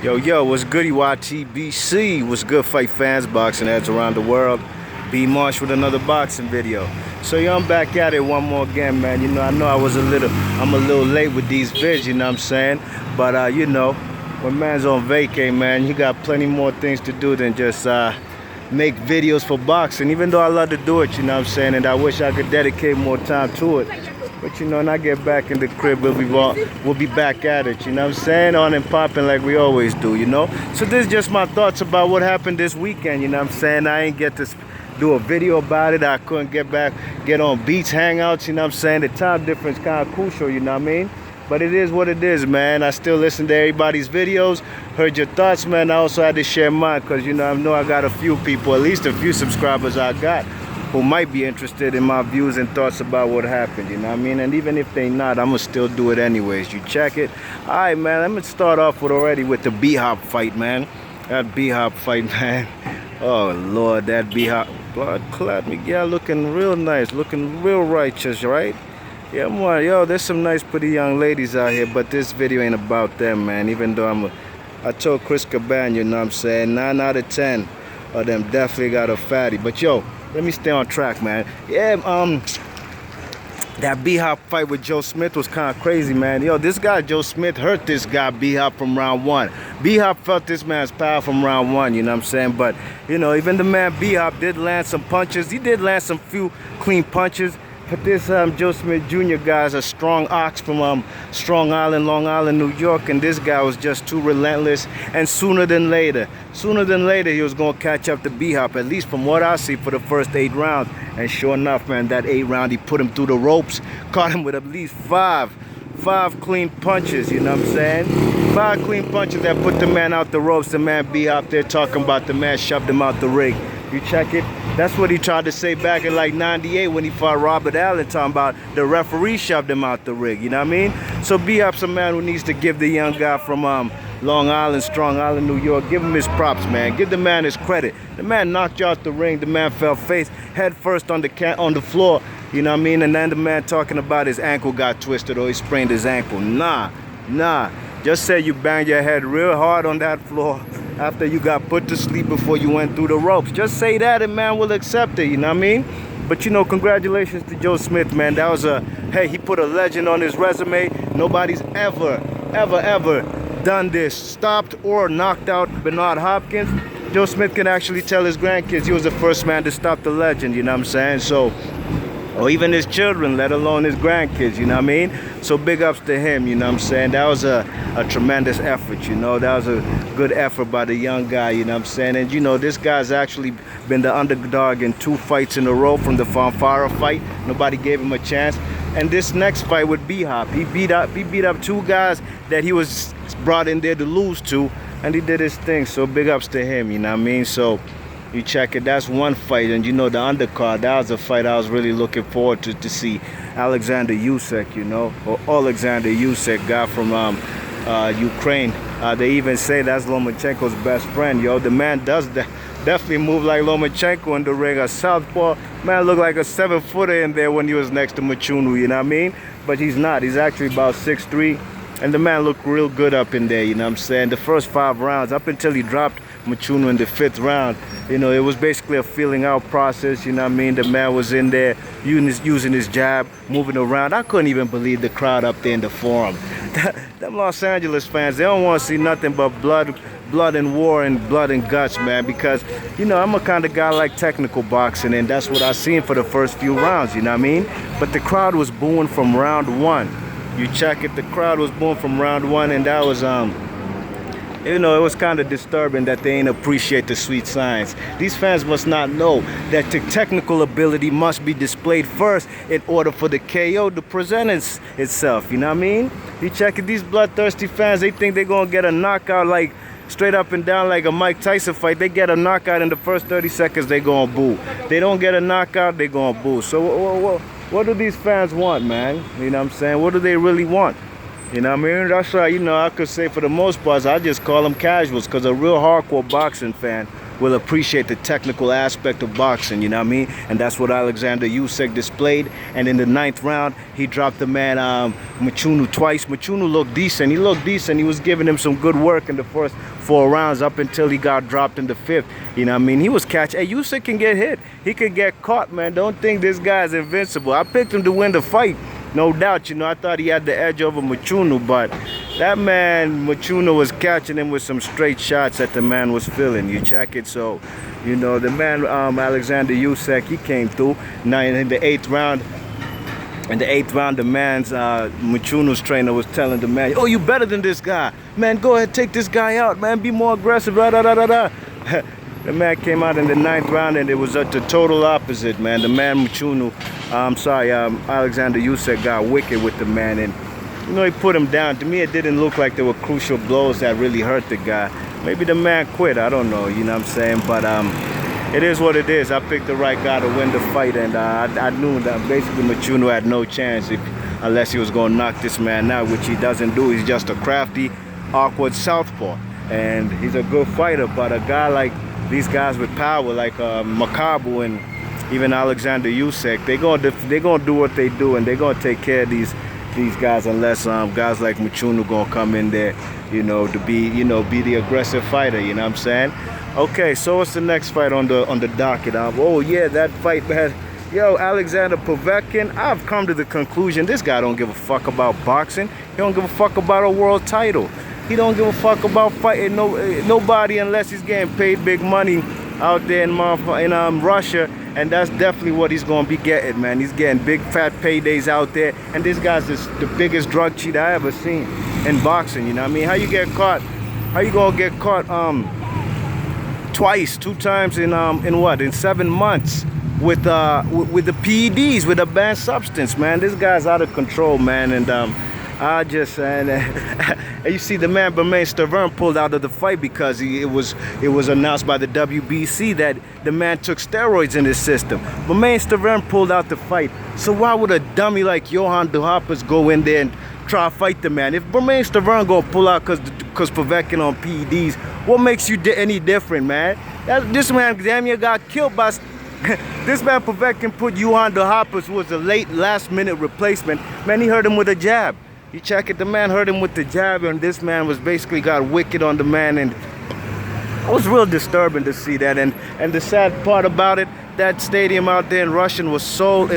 Yo, what's goody YTBC? What's good, fight fans, boxing heads around the world? B Marsh with another boxing video. So I'm back at it one more again, man. I know I'm a little late with these vids, you know what I'm saying? But when man's on vacay, man, he got plenty more things to do than just make videos for boxing. Even though I love to do it, you know what I'm saying? And I wish I could dedicate more time to it. But when I get back in the crib, we'll be back at it, you know what I'm saying? On and popping like we always do, you know? So this is just my thoughts about what happened this weekend, you know what I'm saying? I ain't get to do a video about it. I couldn't get on beach hangouts, you know what I'm saying? The time difference kind of crucial, you know what I mean? But it is what it is, man. I still listen to everybody's videos, heard your thoughts, man. I also had to share mine because, I know I got a few people, at least a few subscribers I got, who might be interested in my views and thoughts about what happened, you know what I mean? And even if they not, I'm gonna still do it anyways. You check it. All right, man, I'm gonna start off with the B-Hop fight, man. That B-Hop fight, man. Oh, Lord, that B-Hop. Blood clot Miguel looking real nice, looking real righteous, right? Yeah, more. Yo, there's some nice, pretty young ladies out here, but this video ain't about them, man. Even though I told Chris Caban, you know what I'm saying? 9 out of 10 of them definitely got a fatty. But yo, let me stay on track, man. Yeah, that B-Hop fight with Joe Smith was kind of crazy, man. Yo, this guy, Joe Smith, hurt this guy, B-Hop, from round one. B-Hop felt this man's power from round one, you know what I'm saying? But, even the man B-Hop did land some punches. He did land some few clean punches. But this Joe Smith Jr. guy is a strong ox from Strong Island, Long Island, New York, and this guy was just too relentless. And sooner than later, he was going to catch up to B-Hop, at least from what I see, for the first 8 rounds. And sure enough, man, that 8th round, he put him through the ropes, caught him with at least five clean punches, you know what I'm saying? 5 clean punches that put the man out the ropes. The man B-Hop there talking about the man shoved him out the ring. You check it. That's what he tried to say back in like '98 when he fought Robert Allen, talking about the referee shoved him out the ring. You know what I mean? So B-Hop's a man who needs to give the young guy from Long Island, Strong Island, New York, give him his props, man. Give the man his credit. The man knocked you out the ring. The man fell head first on the floor. You know what I mean? And then the man talking about his ankle got twisted or he sprained his ankle. Nah. Just say you banged your head real hard on that floor after you got put to sleep before you went through the ropes. Just say that and man will accept it, you know what I mean? But congratulations to Joe Smith, man. That was hey, he put a legend on his resume. Nobody's ever done this. Stopped or knocked out Bernard Hopkins. Joe Smith can actually tell his grandkids he was the first man to stop the legend, you know what I'm saying? So, or even his children, let alone his grandkids, you know what I mean? So big ups to him, you know what I'm saying? That was a tremendous effort, That was a good effort by the young guy, you know what I'm saying? And this guy's actually been the underdog in 2 fights in a row from the Fonfara fight. Nobody gave him a chance. And this next fight with B-Hop, he beat up 2 guys that he was brought in there to lose to, and he did his thing. So big ups to him, you know what I mean? So you check it, that's one fight. And the undercard, that was a fight I was really looking forward to see. Alexander Usyk, or Alexander Usyk, guy from Ukraine. They even say that's Lomachenko's best friend, yo. The man does definitely move like Lomachenko in the ring. A southpaw, man looked like a 7-footer in there when he was next to Machunu, you know what I mean? But he's not, he's actually about 6'3", and the man looked real good up in there, you know what I'm saying? The first 5 rounds, up until he dropped Machunu in the 5th round, it was basically a feeling out process, you know what I mean? The man was in there using his jab, moving around. I couldn't even believe the crowd up there in the forum. Them Los Angeles fans, they don't want to see nothing but blood and war and blood and guts, man, because, I'm a kind of guy like technical boxing, and that's what I seen for the first few rounds, you know what I mean? But the crowd was booing from round 1. You check it, the crowd was booing from round 1, and that was, it was kind of disturbing that they ain't appreciate the sweet science. These fans must not know that the technical ability must be displayed first in order for the KO to present itself, you know what I mean? You check it, these bloodthirsty fans, they think they're going to get a knockout like straight up and down like a Mike Tyson fight. They get a knockout in the first 30 seconds, they going to boo. They don't get a knockout, they going to boo. So what do these fans want, man? You know what I'm saying? What do they really want? You know what I mean? That's why, I could say for the most part, I just call them casuals, because a real hardcore boxing fan will appreciate the technical aspect of boxing, you know what I mean? And that's what Alexander Usyk displayed. And in the 9th round, he dropped the man Mchunu twice. Mchunu looked decent. He looked decent. He was giving him some good work in the first 4 rounds up until he got dropped in the 5th. You know what I mean? He was catching. Hey, Usyk can get hit. He could get caught, man. Don't think this guy's invincible. I picked him to win the fight. No doubt, you know, I thought he had the edge over Mchunu, but that man, Mchunu, was catching him with some straight shots that the man was feeling. You check it, so, you know, the man, Alexander Usyk, he came through. Now in the 8th round, the man's, Mchunu's trainer was telling the man, oh, you better than this guy. Man, go ahead, take this guy out, man, be more aggressive, da-da-da-da-da. The man came out in the 9th round and it was at the total opposite, man. The man Mchunu, Alexander Usyk got wicked with the man, and you know, he put him down. To me, it didn't look like there were crucial blows that really hurt the guy. Maybe the man quit, I don't know, you know what I'm saying? But it is what it is. I picked the right guy to win the fight, and I knew that basically Mchunu had no chance unless he was going to knock this man out, which he doesn't do. He's just a crafty, awkward southpaw, and he's a good fighter. But a guy like these guys with power, like Makabu and even Alexander Usyk, they're gonna do what they do, and they're gonna take care of these guys unless guys like Mchunu gonna come in there, you know, to be the aggressive fighter. You know what I'm saying? Okay, so what's the next fight on the docket? Oh yeah, that fight, man. Yo, Alexander Povetkin. I've come to the conclusion this guy don't give a fuck about boxing. He don't give a fuck about a world title. He don't give a fuck about fighting nobody unless he's getting paid big money out there in Russia, and that's definitely what he's gonna be getting, man. He's getting big fat paydays out there, and this guy's the biggest drug cheat I ever seen in boxing. You know what I mean? How you get caught? How you gonna get caught twice, 2 times in what? In 7 months with the PEDs, with a banned substance, man. This guy's out of control, man, and and you see the man Bermane Stiverne pulled out of the fight because it was announced by the WBC that the man took steroids in his system. Bermane Stiverne pulled out the fight. So why would a dummy like Johan de Hoppers go in there and try to fight the man? If Bermane Stiverne gonna pull out because Povetkin on PEDs, what makes you any different, man? This man damn near got killed by. This man Povetkin put Johan de Hoppers, who was a last-minute replacement. Man, he hurt him with a jab. You check it, the man hurt him with the jab, and this man was basically got wicked on the man, and it was real disturbing to see that. And the sad part about it, that stadium out there in Russia was sold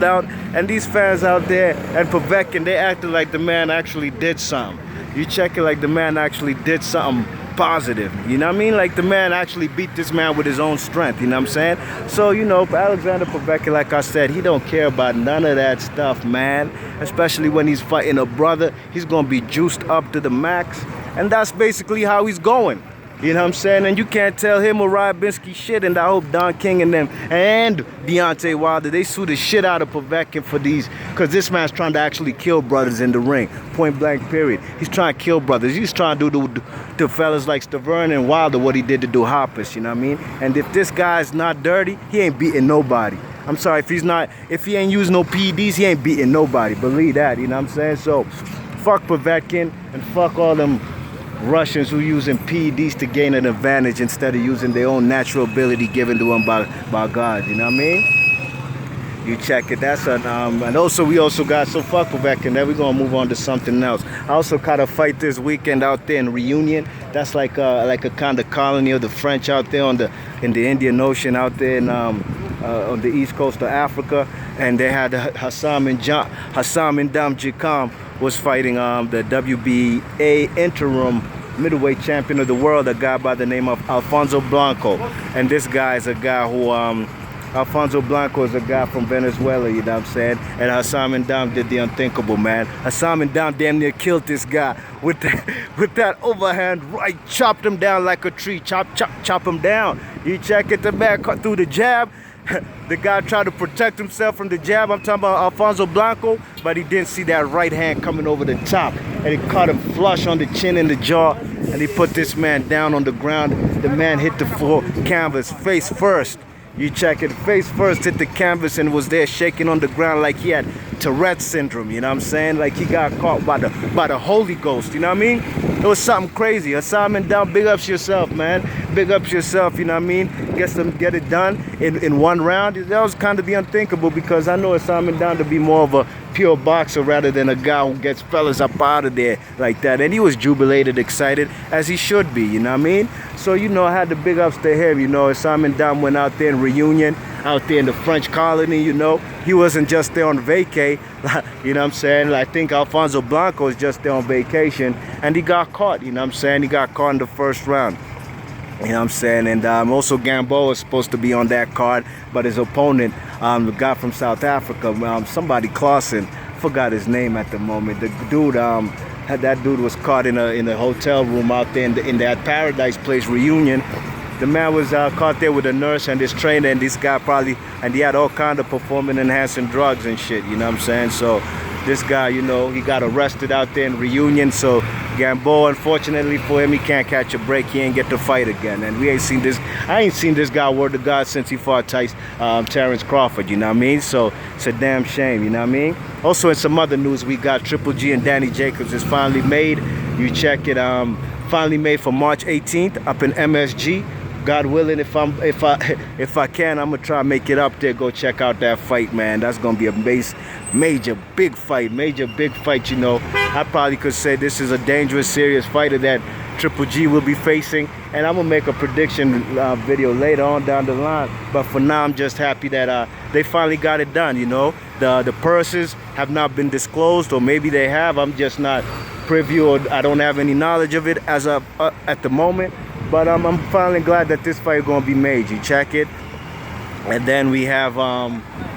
out, and these fans out there and Povetkin, they acted like the man actually did something. You check it, like the man actually did something positive, you know what I mean? Like the man actually beat this man with his own strength, you know what I'm saying? So, you know, Alexander Povetkin, like I said, he don't care about none of that stuff, man. Especially when he's fighting a brother, he's gonna be juiced up to the max, and that's basically how he's going. You know what I'm saying? And you can't tell him or Ryabinski shit, and I hope Don King and them and Deontay Wilder, they sue the shit out of Povetkin for these, because this man's trying to actually kill brothers in the ring, point blank period. He's trying to kill brothers. He's trying to do to fellas like Stiverne and Wilder what he did to do Hoppers, you know what I mean? And if this guy's not dirty, he ain't beating nobody. I'm sorry, if he ain't using no PEDs, he ain't beating nobody. Believe that, you know what I'm saying? So, fuck Povetkin and fuck all them Russians who using PEDs to gain an advantage instead of using their own natural ability given to them by God, you know what I mean? You check it, that's an, and also we also got, so fuck Povetkin, then we're gonna move on to something else. I also caught a fight this weekend out there in Reunion. That's like a kind of colony of the French out there in the Indian Ocean out there in, on the east coast of Africa, and they had Hassam Ndam Jikam was fighting the WBA interim middleweight champion of the world, a guy by the name of Alfonso Blanco. And this guy is a guy who Alfonso Blanco is a guy from Venezuela, you know what I'm saying? And Hassam Ndam did the unthinkable, man. Hassam Ndam damn near killed this guy with that overhand right, chopped him down like a tree, chop him down. You check it, the man cut through the jab. The guy tried to protect himself from the jab. I'm talking about Alfonso Blanco, but he didn't see that right hand coming over the top, and it caught him flush on the chin and the jaw, and he put this man down on the ground. The man hit the floor canvas face first. You check it, face first hit the canvas and was there shaking on the ground like he had Tourette syndrome, you know what I'm saying? Like he got caught by the Holy Ghost, you know what I mean? It was something crazy. Hassan Down, big ups yourself, man. Big ups yourself, you know what I mean? Get it done in one round. That was kind of the unthinkable, because I know Hassan Down to be more of a pure boxer rather than a guy who gets fellas up out of there like that. And he was jubilated, excited, as he should be, you know what I mean? So, you know, I had the big ups to him, you know. Hassan Down went out there in Reunion, out there in the French colony, you know. He wasn't just there on vacay, you know what I'm saying? I think Alfonso Blanco was just there on vacation, and he got caught, you know what I'm saying? He got caught in the first round. You know what I'm saying? And also Gamboa was supposed to be on that card, but his opponent, the guy from South Africa, somebody Clausen, forgot his name at the moment. The dude, that dude was caught in a hotel room out there in that Paradise Place Reunion. The man was caught there with a nurse and his trainer, and this guy and he had all kind of performance enhancing drugs and shit, you know what I'm saying? So this guy, you know, he got arrested out there in Reunion. So Gamboa, unfortunately for him, he can't catch a break. He ain't get to fight again. And I ain't seen this guy, word to God, since he fought Terrence Crawford, you know what I mean? So it's a damn shame, you know what I mean? Also in some other news, we got Triple G and Danny Jacobs is finally made. You check it, finally made for March 18th up in MSG. God willing, if I can, I'm gonna try and make it up there. Go check out that fight, man. That's gonna be a major big fight, you know. I probably could say this is a dangerous, serious fighter that Triple G will be facing, and I'm gonna make a prediction video later on down the line. But for now, I'm just happy that they finally got it done, you know. The purses have not been disclosed, or maybe they have. I'm just not privy, or I don't have any knowledge of it as of at the moment. But I'm finally glad that this fight is going to be made. You check it. And then we have,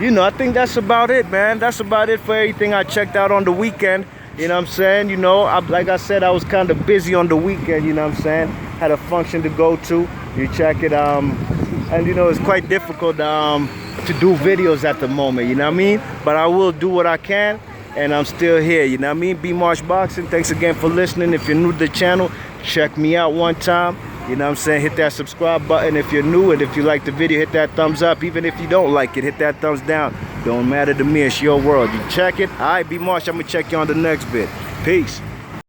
you know, I think that's about it, man. That's about it for everything I checked out on the weekend. You know what I'm saying? You know, like I said, I was kind of busy on the weekend, you know what I'm saying? Had a function to go to. You check it. And, you know, it's quite difficult to do videos at the moment, you know what I mean? But I will do what I can. And I'm still here, you know what I mean? B Marsh Boxing, thanks again for listening. If you're new to the channel, check me out one time. You know what I'm saying? Hit that subscribe button if you're new, and if you like the video, hit that thumbs up. Even if you don't like it, hit that thumbs down. Don't matter to me, it's your world. You check it? All right, B Marsh, I'm going to check you on the next bit. Peace.